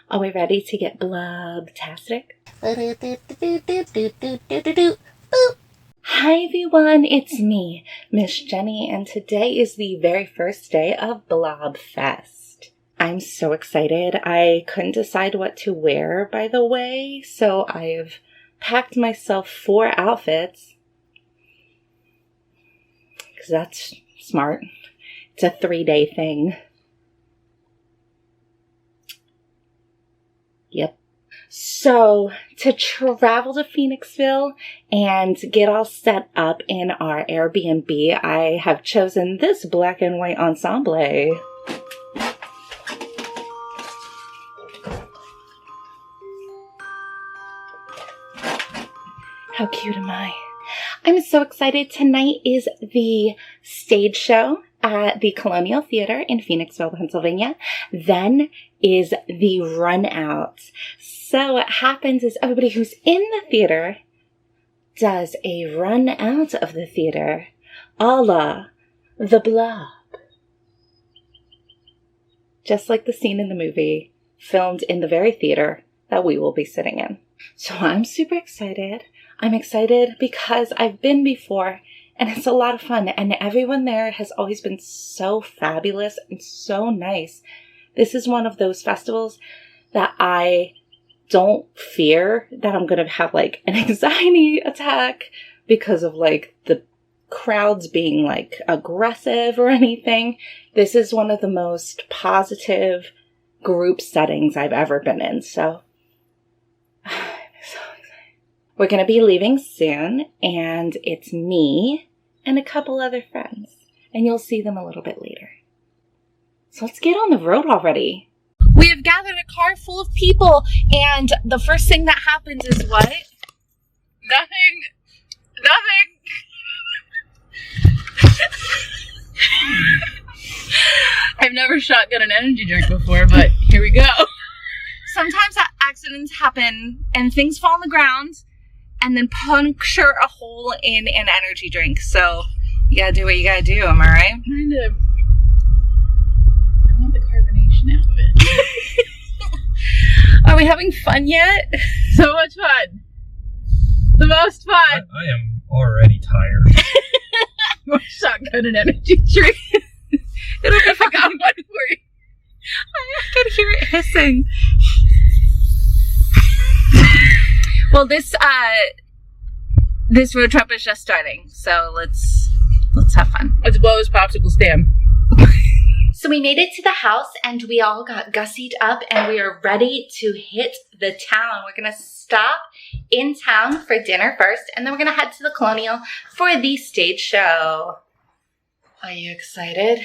Are we ready to get blobtastic? Hi everyone, it's me, Miss Jenny, and today is the very first day of Blobfest. I'm so excited. I couldn't decide what to wear, by the way, so I've packed myself 4 outfits. Because that's smart. It's a 3-day thing. Yep. So, to travel to Phoenixville and get all set up in our Airbnb, I have chosen this black and white ensemble. How cute am I? I'm so excited. Tonight is the stage show at the Colonial Theatre in Phoenixville, Pennsylvania. Then is the Runout. So what happens is everybody who's in the theater does a run out of the theater, a la the Blob. Just like the scene in the movie, filmed in the very theater that we will be sitting in. So I'm super excited. I'm excited because I've been before and it's a lot of fun, and everyone there has always been so fabulous and so nice. This is one of those festivals that I don't fear that I'm going to have like an anxiety attack because of like the crowds being like aggressive or anything. This is one of the most positive group settings I've ever been in. So I'm so excited. We're going to be leaving soon, and it's me and a couple other friends, and you'll see them a little bit later. So let's get on the road already. We have gathered a car full of people, and the first thing that happens is what? Nothing. I've never shotgun an energy drink before, but here we go. Sometimes accidents happen and things fall on the ground and then puncture a hole in an energy drink. So you gotta do what you gotta do, am I right? Kind of. I want the carbonation out of it. Are we having fun yet? So much fun. The most fun. I am already tired. Shotgun an energy drink. It'll be fun. I got one for you. I can hear it hissing. Well, this road trip is just starting, so let's have fun. Let's blow his popsicle stand. So we made it to the house, and we all got gussied up, and we are ready to hit the town. We're gonna stop in town for dinner first, and then we're gonna head to the Colonial for the stage show. Are you excited?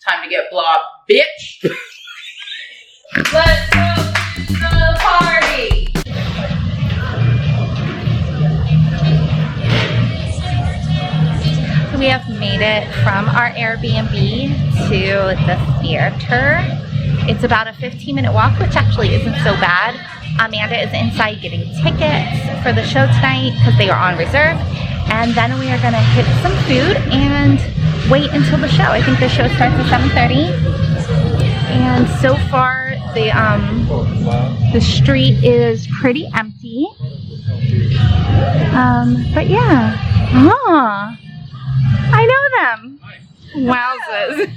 Time to get blob, bitch. Let's go to the party! We have made it from our Airbnb to the theater. It's about a 15-minute walk, which actually isn't so bad. Amanda is inside getting tickets for the show tonight because they are on reserve. And then we are gonna hit some food and wait until the show. I think the show starts at 7:30. And so far, the street is pretty empty. But yeah. Ah. I know them. Wowzers.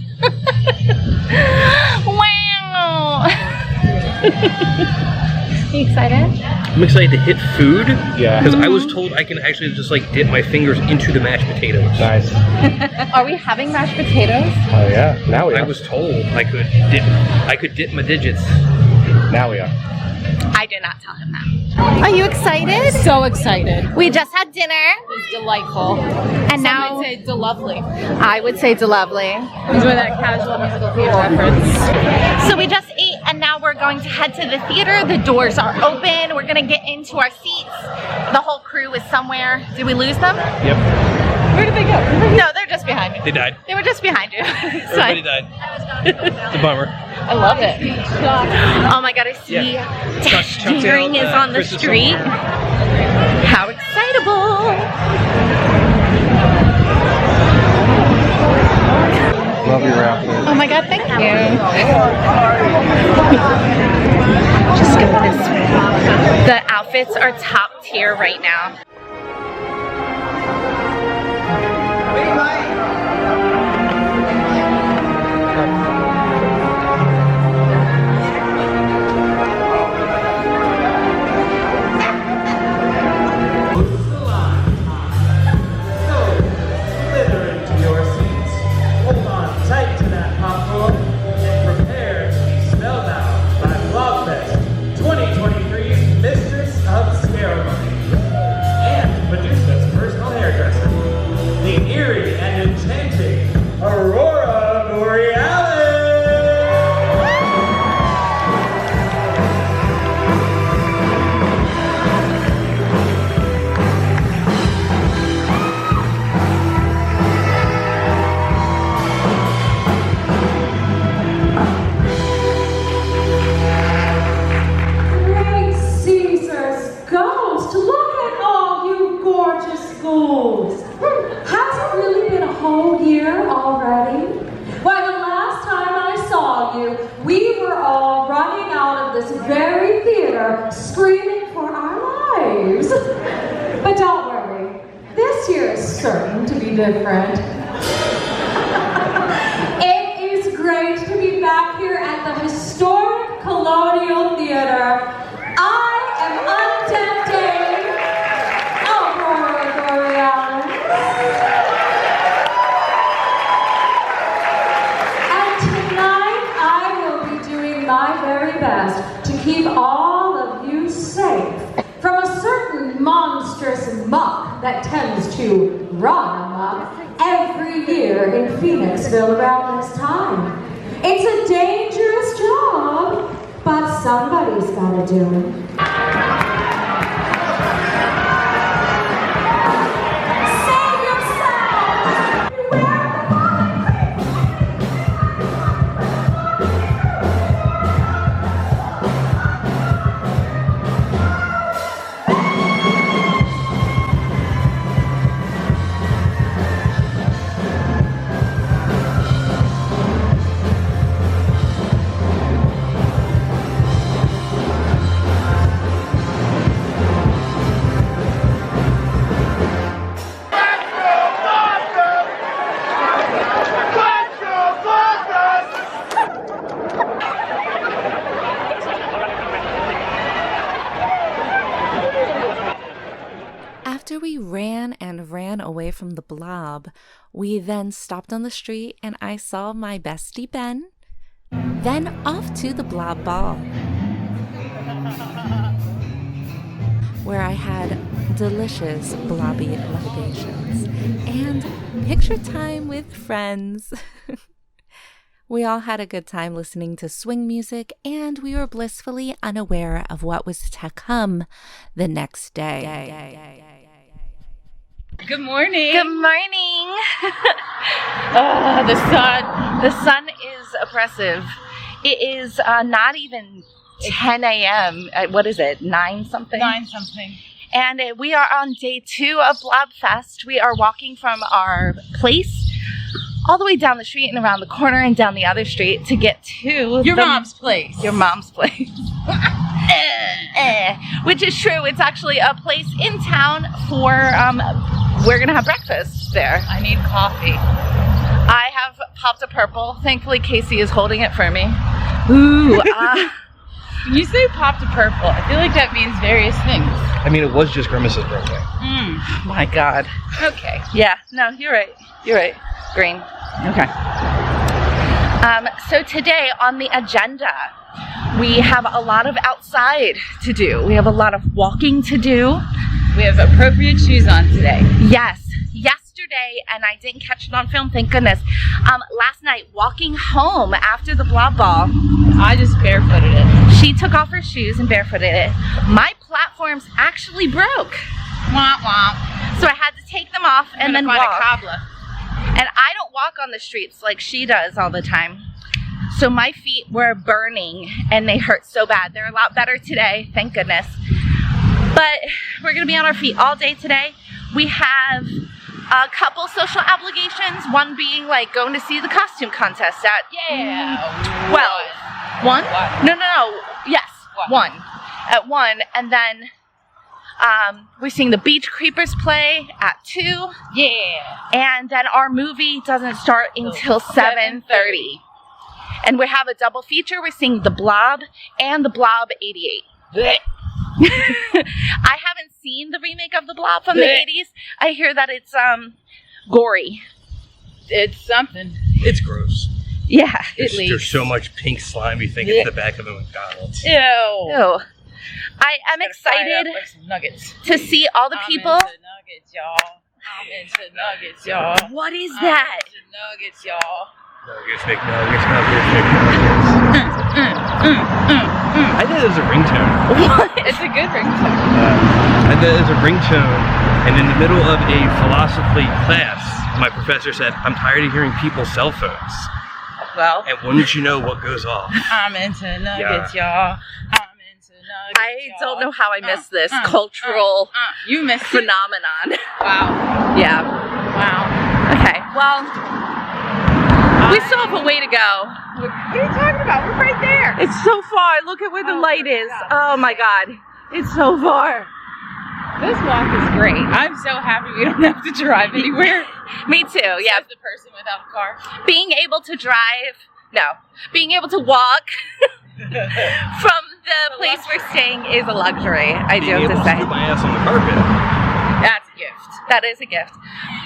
Wow. Are you excited? I'm excited to hit food. Yeah. Because I was told I can actually just like dip my fingers into the mashed potatoes. Nice. Are we having mashed potatoes? Oh yeah. Now we are. I was told I could dip my digits. Now we are. I did not tell him that. Are you excited? So excited. We just had dinner. It's delightful. And now I'd say delovely. I would say delovely. Enjoy that casual musical theater reference. So we just ate, and now we're going to head to the theater. The doors are open. We're gonna get into our seats. The whole crew is somewhere. Did we lose them? Yep. Where did they go? No, they're just behind me. They died. They were just behind you. It's Everybody fine. died. It's a bummer. I love it. Oh my god, I see Daring is on the street. How excitable! Love your outfit. Oh my god, thank you. outfits are top tier right now. Screaming for our lives. But don't worry, this year is certain to be different. It is great to be back here at the historic Colonial Theatre. I am undempting Aurora Borealis. And tonight I will be doing my very best to keep all of you safe from a certain monstrous muck that tends to run amok every year in Phoenixville around this time. It's a dangerous job, but somebody's gotta do it. Save yourself! Beware the After we ran and ran away from the blob, we then stopped on the street and I saw my bestie Ben. Then off to the blob ball, where I had delicious blobby libations and picture time with friends. We all had a good time listening to swing music, and we were blissfully unaware of what was to come the next day. Good morning. Good morning. The sun is oppressive. It is not even 10 a.m. What is it? 9 something? 9 something. And we are on day 2 of Blobfest. We are walking from our place all the way down the street and around the corner and down the other street to get to Your mom's place. Your mom's place. Which is true. It's actually a place in town for, we're going to have breakfast there. I need coffee. I have popped a purple. Thankfully, Casey is holding it for me. Ooh. When you say popped a purple, I feel like that means various things. I mean, it was just Grimace's birthday. Oh my God. Okay. Yeah, no, you're right. You're right. Green. Okay. So today on the agenda, we have a lot of outside to do. We have a lot of walking to do. We have appropriate shoes on today. Yes. Yesterday, and I didn't catch it on film, thank goodness. Last night, walking home after the blob ball, I just barefooted it. she took off her shoes and barefooted it. My platforms actually broke. Womp womp. So I had to take them off and then find walk. a cobbler. And I don't walk on the streets like she does all the time. So my feet were burning and they hurt so bad. They're a lot better today, thank goodness. But we're gonna be on our feet all day today. We have a couple social obligations, one being like going to see the costume contest at, one? What? No, yes, What? one. At 1, and then We're seeing the Beach Creepers play at 2. Yeah. And then our movie doesn't start until 7:30. And we have a double feature. We're seeing The Blob and The Blob 88. I haven't seen the remake of The Blob from the 80s. I hear that it's gory. It's something. It's gross. Yeah. There's so much pink slime you think it's the back of a McDonald's. Ew. Ew. I am excited Like some nuggets. to see all the people. I'm into nuggets, y'all. I'm into nuggets, y'all. What is that? I'm into nuggets, y'all. Nuggets, McNuggets, nuggets, McNuggets. I thought it was a ringtone. What? It's a good ringtone. I thought it was a ringtone, and in the middle of a philosophy class, my professor said, "I'm tired of hearing people's cell phones." Well, And wouldn't you know what goes off? I'm into nuggets, y'all. I'm into nuggets. I don't know how I missed this cultural You missed it. phenomenon. Wow. Yeah. Wow. Okay. Well, we still have a way to go. What are you talking about? We're right there. It's so far. Look at where the light is. Oh my God. It's so far. This walk is great. I'm so happy we don't have to drive anywhere. Me too. Yeah. Says the person without a car. Being able to being able to walk from the place we're staying is a luxury, I do have to say. Put my ass on the carpet. That's a gift. That is a gift.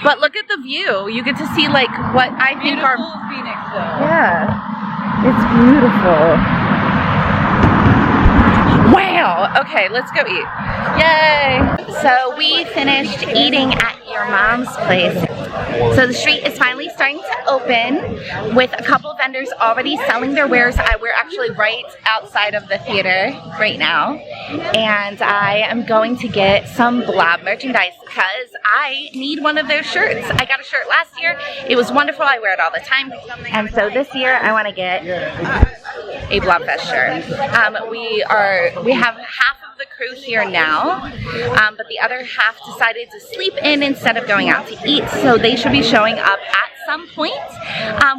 But look at the view. You get to see like what I think are... Beautiful Phoenix, though. Yeah. It's beautiful. Wow. Okay, let's go eat. Yay. So we finished eating at your mom's place. So the street is finally starting to open with a couple of vendors already selling their wares. We're actually right outside of the theater right now. And I am going to get some Blob merchandise because I need one of their shirts. I got a shirt last year. It was wonderful. I wear it all the time. And so this year I want to get a Blobfest shirt. We have half of the crew here now, but the other half decided to sleep in instead of going out to eat, so they should be showing up at some point.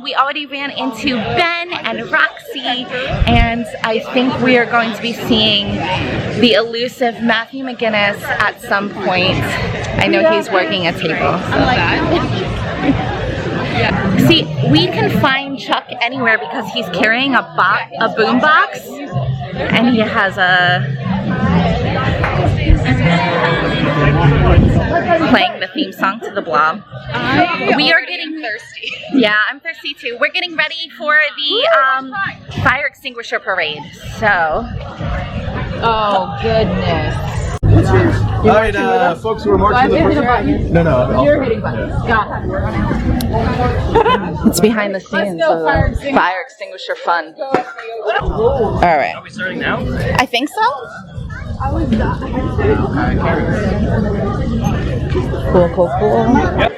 We already ran into Ben and Roxy, and I think we are going to be seeing the elusive Matthew McGinnis at some point. I know he's working a table. So. See, we can find Chuck anywhere because he's carrying a boom box, and he has playing the theme song to The Blob. We are getting thirsty. Yeah, I'm thirsty too. We're getting ready for the fire extinguisher parade. So. Oh goodness. All right, folks who are marching the first. No. You're hitting buttons. Got it. It's behind the scenes of the fire extinguisher fun. All right. Are we starting now? I think so. Cool. Yep.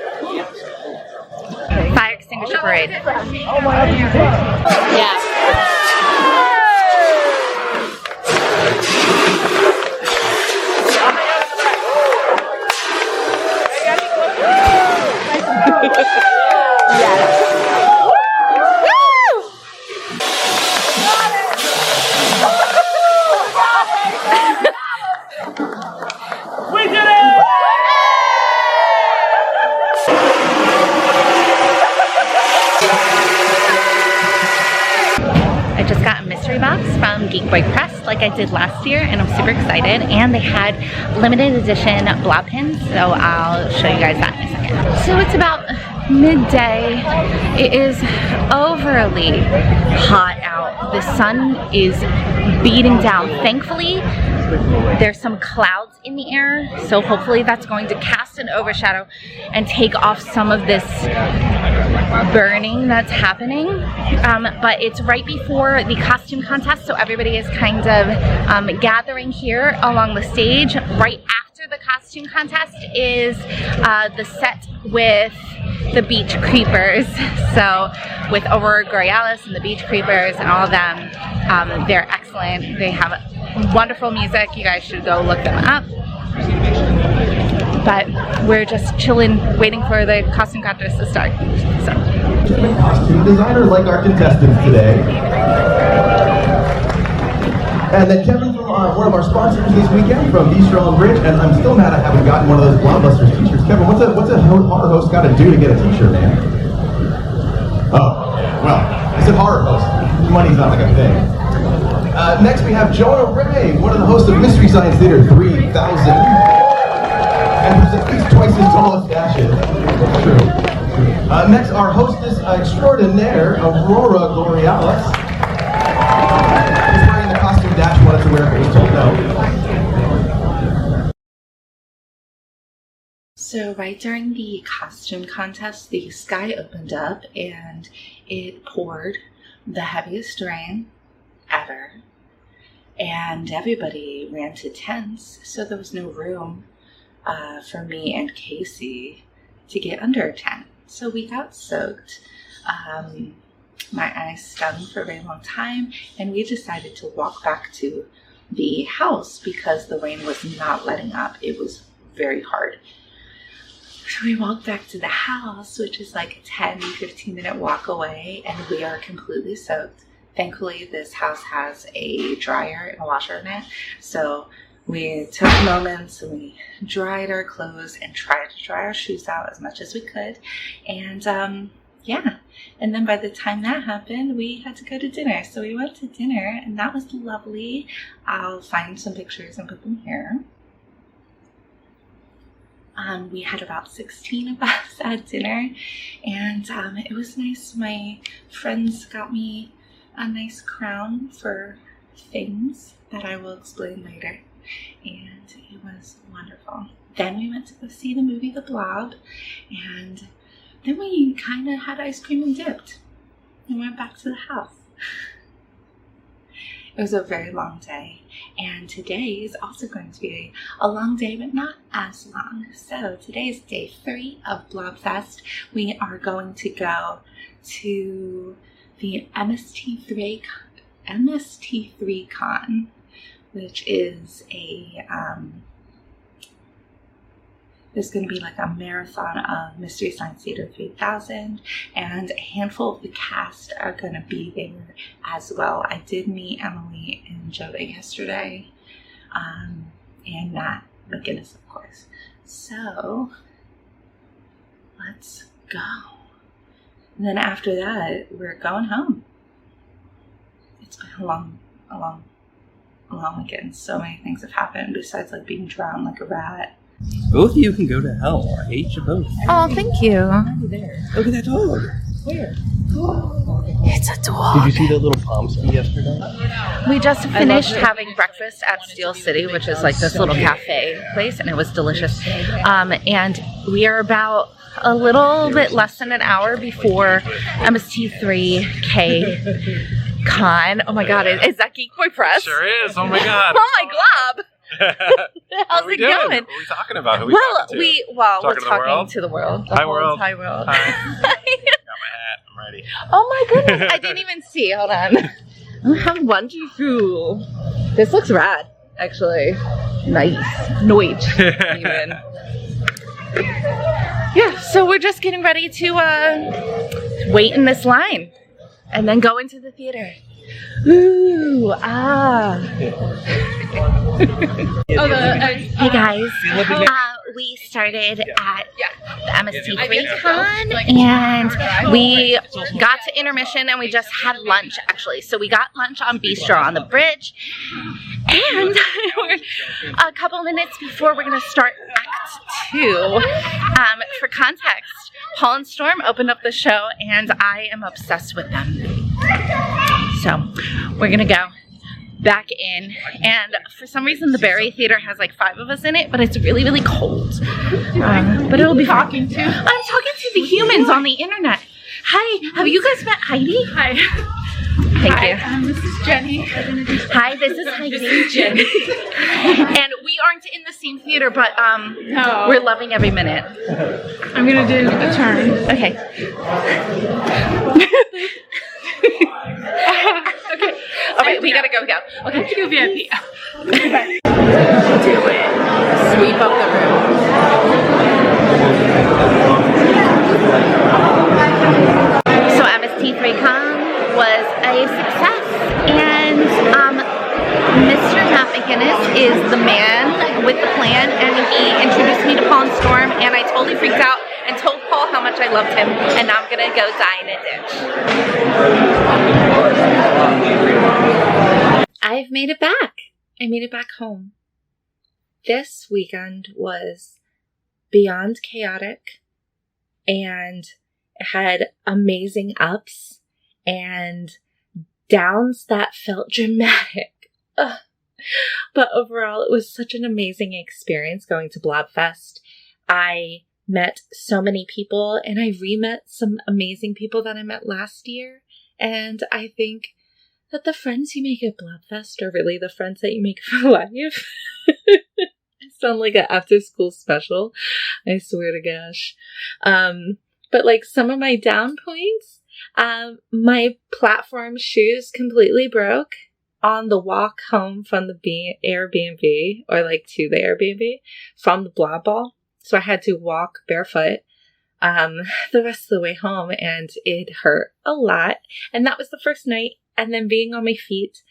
Fire extinguisher parade. Yeah. We did it! I just got a mystery box from Geek Boy Press like I did last year, and I'm super excited. And they had limited edition blob pins, so I'll show you guys that in a second. So it's about midday. It is overly hot out. The sun is beating down. Thankfully, there's some clouds in the air, so hopefully that's going to cast an overshadow and take off some of this burning that's happening. But it's right before the costume contest, so everybody is kind of gathering here along the stage. Right after the costume contest is the set with the Beach Creepers. So with Aurora Borealis and the Beach Creepers and all of them, they're excellent. They have wonderful music. You guys should go look them up. But we're just chilling, waiting for the costume contest to start. So. Costume designers like our contestants today. And then Kevin from one of our sponsors this weekend from Bistro and Bridge, and I'm still mad I haven't gotten one of those Blobfest t-shirts. Kevin, what's a horror host got to do to get a t-shirt, man? Oh, well, I said horror host. Money's not like a thing. Next we have Jonah Ray, one of the hosts of Mystery Science Theater 3000. And who's at least twice as tall as Dash is. True. Next, our hostess extraordinaire, Aurora Glorialis. Who's wearing the costume Dash wanted to wear but was told no. So right during the costume contest, the sky opened up and it poured the heaviest rain ever. And everybody ran to tents, so there was no room for me and Casey to get under a tent. So we got soaked. My eyes stung for a very long time, and we decided to walk back to the house because the rain was not letting up. It was very hard. So we walked back to the house, which is like a 10-15 minute walk away, and we are completely soaked. Thankfully, this house has a dryer and a washer in it, so we took moments and we dried our clothes and tried to dry our shoes out as much as we could. And yeah, and then by the time that happened, we had to go to dinner. So we went to dinner and that was lovely. I'll find some pictures and put them here. We had about 16 of us at dinner, and it was nice. My friends got me a nice crown for things that I will explain later. And it was wonderful. Then we went to go see the movie The Blob, and then we kind of had ice cream and dipped and went back to the house. It was a very long day, and today is also going to be a long day, but not as long. So today is day 3 of Blobfest. We are going to go to the MST3Kon, which is a, there's going to be like a marathon of Mystery Science Theater 3000, and a handful of the cast are going to be there as well. I did meet Emily and Joda yesterday, and Nat McGinnis, of course. So, let's go. And then after that, we're going home. It's been a long weekend. So many things have happened besides like being drowned like a rat. Both of you can go to hell. I hate you both. Oh, thank you. Look at that dog. Where? It's a dog. Did you see that little palm ski yesterday? We just finished having breakfast at Steel City, which is like this little cafe place, and it was delicious. And we are about a little bit less than an hour before MST3Kon. Oh my God, is that Geek Boy Press? Sure is. Oh my God. Oh my glob. How's it going? What are we talking about? Who are we talking to? We're talking to the world. Hi, world. Hi, world. Hi. Got my hat. I'm ready. Oh my goodness, I didn't even see. Hold on. How wonderful. This looks rad, actually. Nice. Even. Yeah, so we're just getting ready to wait in this line and then go into the theater. Ooh, Hey guys, we started at the MST3Kon, and we got to intermission and we just had lunch actually. So we got lunch on Bistro on the Bridge, and we're a couple minutes before we're gonna start Act 2. For context, Paul and Storm opened up the show and I am obsessed with them. So we're gonna go back in, and for some reason the Barry Theater has like 5 of us in it, but it's really, really cold. But it'll be talking to. I'm talking to the humans on the internet. Hi, have you guys met Heidi? Hi. Thank you. This is Jenny. Hi, this is Heidi. This is Jenny. And we aren't in the same theater, but no. We're loving every minute. I'm gonna do a turn. Okay. Okay. Alright, we gotta go. Okay. Let's go VIP. Do it. Sweep up the room. So MST3Kon was a success, and McInnes is the man with the plan, and he introduced me to Paul and Storm, and I totally freaked out and told Paul how much I loved him, and now I'm gonna go die in a ditch. I've made it back. I made it back home. This weekend was beyond chaotic, and it had amazing ups and downs that felt dramatic. Ugh. But overall, it was such an amazing experience going to Blobfest. I met so many people, and I re-met some amazing people that I met last year. And I think that the friends you make at Blobfest are really the friends that you make for life. I sound like an after-school special. I swear to gosh. But like some of my down points, my platform shoes completely broke on the walk home from the Airbnb, or like to the Airbnb from the Blob Ball. So I had to walk barefoot the rest of the way home, and it hurt a lot. And that was the first night. And then being on my feet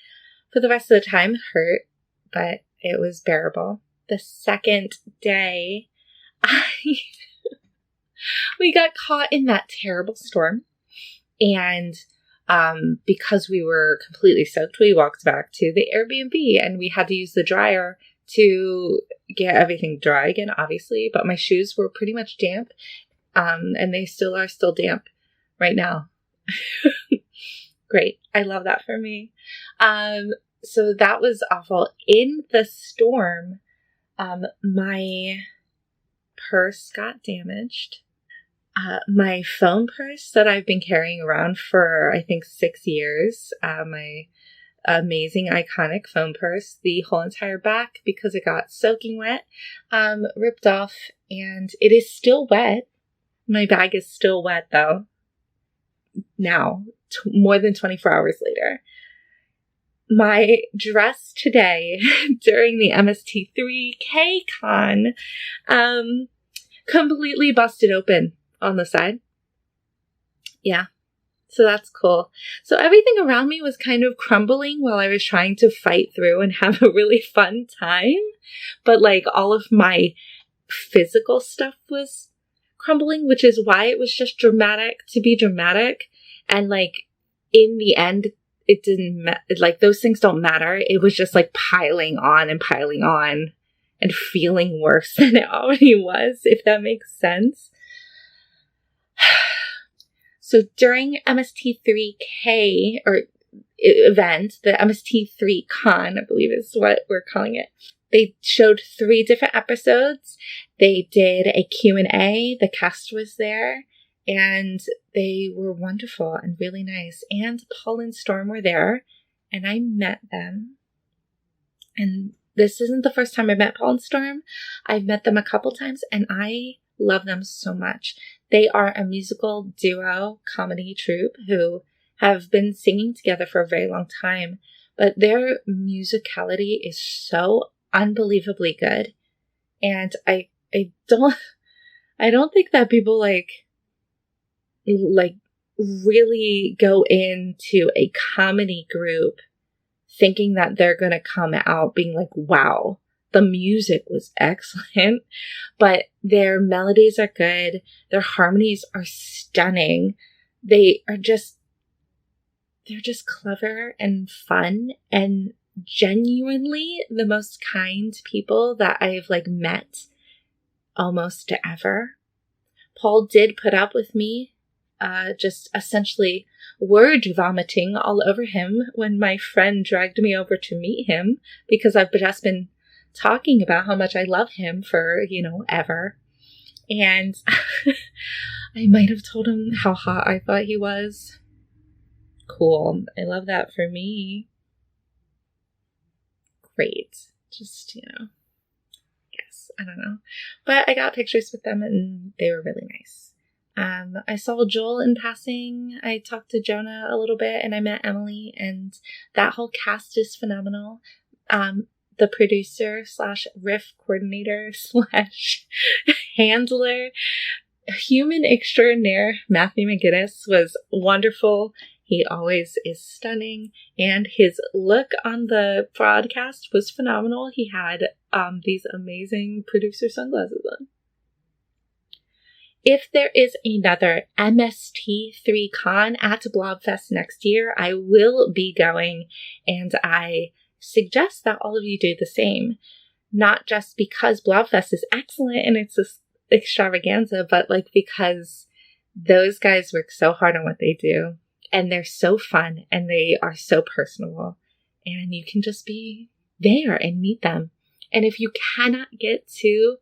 for the rest of the time hurt, but it was bearable. The second day, we got caught in that terrible storm. And because we were completely soaked, we walked back to the Airbnb, and we had to use the dryer to get everything dry again, obviously. But my shoes were pretty much damp, and they still are damp right now. Great. I love that for me. So that was awful. In the storm, my purse got damaged. My phone purse that I've been carrying around for, I think, 6 years, my amazing, iconic phone purse, the whole entire back, because it got soaking wet, ripped off, and it is still wet. My bag is still wet, though, now, more than 24 hours later. My dress today during the MST3Kon completely busted open on the side. Yeah, so that's cool. So everything around me was kind of crumbling while I was trying to fight through and have a really fun time. But like all of my physical stuff was crumbling, which is why it was just dramatic to be dramatic. And like in the end, it didn't like those things don't matter. It was just like piling on and feeling worse than it already was, if that makes sense. So during MST3K or event, the MST3Kon, I believe is what we're calling it, they showed 3 different episodes. They did a Q&A. The cast was there, and they were wonderful and really nice. And Paul and Storm were there, and I met them. And this isn't the first time I met Paul and Storm. I've met them a couple times, and I love them so much. They are a musical duo comedy troupe who have been singing together for a very long time, but their musicality is so unbelievably good. And I don't think that people like really go into a comedy group thinking that they're going to come out being like, wow, the music was excellent, but their melodies are good. Their harmonies are stunning. They're just clever and fun and genuinely the most kind people that I've like met almost ever. Paul did put up with me, just essentially word vomiting all over him when my friend dragged me over to meet him, because I've just been talking about how much I love him for, ever. And I might have told him how hot I thought he was. Cool. I love that for me. Great. Just, yes, I don't know. But I got pictures with them and they were really nice. I saw Joel in passing. I talked to Jonah a little bit, and I met Emily, and that whole cast is phenomenal. The producer / riff coordinator / handler, human extraordinaire, Matthew McGinnis, was wonderful. He always is stunning, and his look on the broadcast was phenomenal. He had these amazing producer sunglasses on. If there is another MST3Kon at Blobfest next year, I will be going, and I suggest that all of you do the same. Not just because Blobfest is excellent and it's this extravaganza, but like because those guys work so hard on what they do, and they're so fun, and they are so personable, and you can just be there and meet them. And if you cannot get to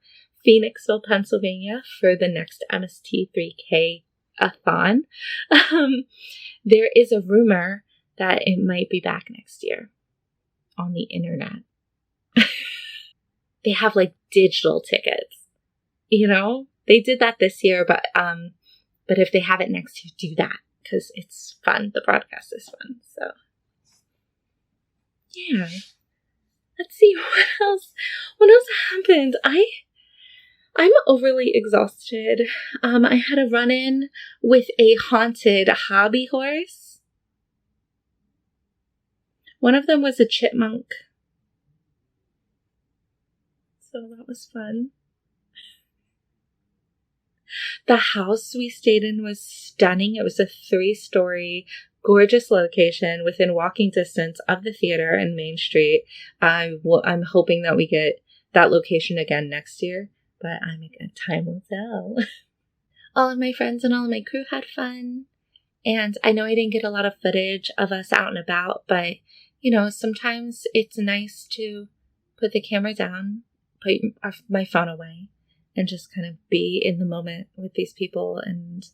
Phoenixville, Pennsylvania for the next MST3K-a-thon, there is a rumor that it might be back next year on the internet. They have like digital tickets, you know? They did that this year, but if they have it next year, do that because it's fun. The broadcast is fun. So yeah, let's see what else happened. I'm overly exhausted. I had a run-in with a haunted hobby horse. One of them was a chipmunk. So that was fun. The house we stayed in was stunning. It was a 3-story, gorgeous location within walking distance of the theater and Main Street. I'm hoping that we get that location again next year, but time will tell. All of my friends and all of my crew had fun, and I know I didn't get a lot of footage of us out and about, but you know, sometimes it's nice to put the camera down, put my phone away, and just kind of be in the moment with these people and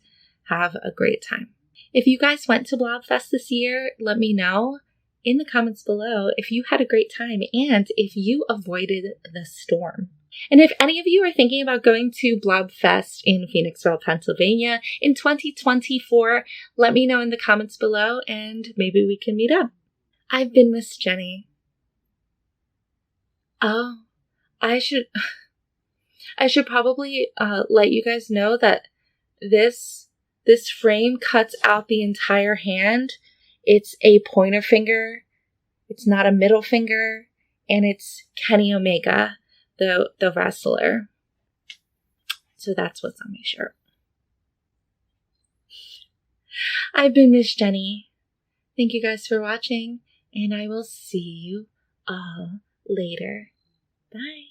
have a great time. If you guys went to Blobfest this year, let me know in the comments below if you had a great time and if you avoided the storm. And if any of you are thinking about going to Blobfest in Phoenixville, Pennsylvania in 2024, let me know in the comments below and maybe we can meet up. I've been Miss Jenny. Oh, I should probably let you guys know that this frame cuts out the entire hand. It's a pointer finger. It's not a middle finger. And it's Kenny Omega, the wrestler. So that's what's on my shirt. I've been Miss Jenny. Thank you guys for watching, and I will see you all later. Bye.